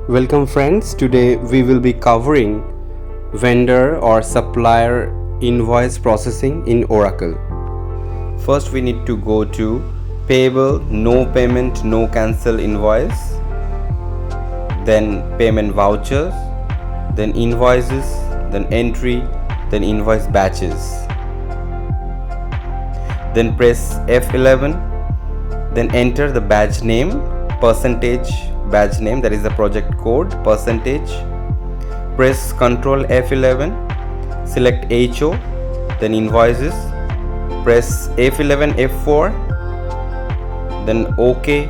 Welcome friends, today we will be covering vendor or supplier invoice processing in Oracle. First we need to go to payable, no payment, no cancel invoice, then payment vouchers, then invoices, then entry, then invoice batches. Then press F11, then enter the badge name, percentage badge name, that is the project code, percentage. Press Ctrl F11, select HO, then invoices. Press F11, F4, then OK.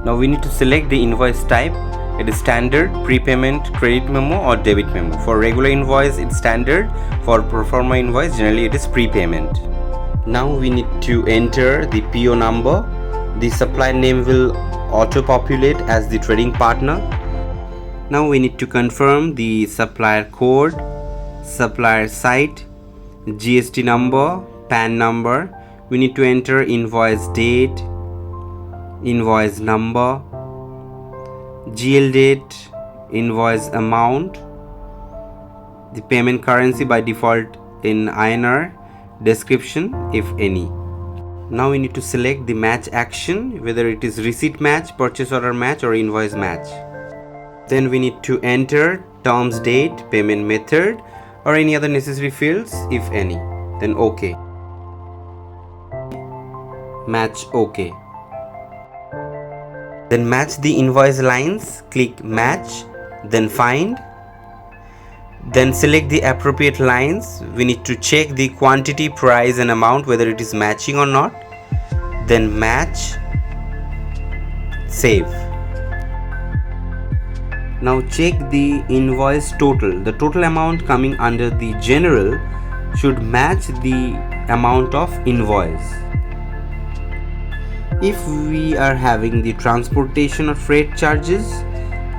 Now we need to select the invoice type. It is standard, prepayment, credit memo or debit memo. For regular invoice it's standard, for pro forma invoice generally it is prepayment. Now we need to enter the PO number. The supplier name will auto-populate as the trading partner. Now we need to confirm the supplier code, supplier site, GST number, PAN number. We need to enter invoice date, invoice number, GL date, invoice amount, the payment currency by default in INR, description if any. Now we need to select the match action, whether it is receipt match, purchase order match or invoice match. Then we need to enter terms date, payment method or any other necessary fields if any. Then OK. Match OK. Then match the invoice lines, click match, then find. Then select the appropriate lines. We need to check the quantity, price and amount whether it is matching or not. Then match, save. Now check the invoice total. The total amount coming under the general should match the amount of invoice. If we are having the transportation or freight charges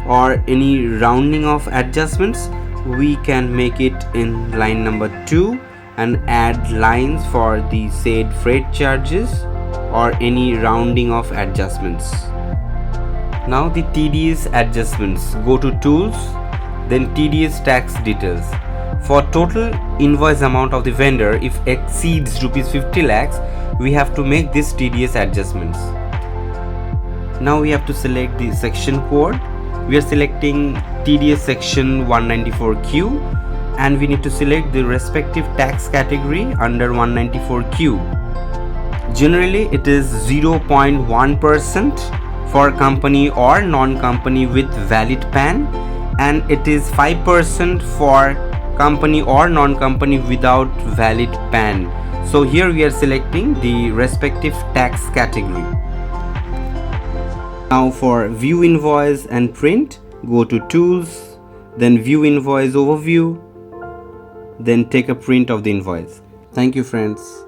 or any rounding of adjustments, we can make it in line number 2 and add lines for the said freight charges or any rounding of adjustments. Now the TDS adjustments. Go to tools, then TDS tax details. For total invoice amount of the vendor, if exceeds rupees 50 lakhs, we have to make this TDS adjustments. Now we have to select the section code. We are selecting TDS section 194Q and we need to select the respective tax category under 194Q. Generally it is 0.1% for company or non-company with valid PAN and it is 5% for company or non-company without valid PAN. So here we are selecting the respective tax category. Now for view invoice and print, go to tools, then view invoice overview, then take a print of the invoice. Thank you friends.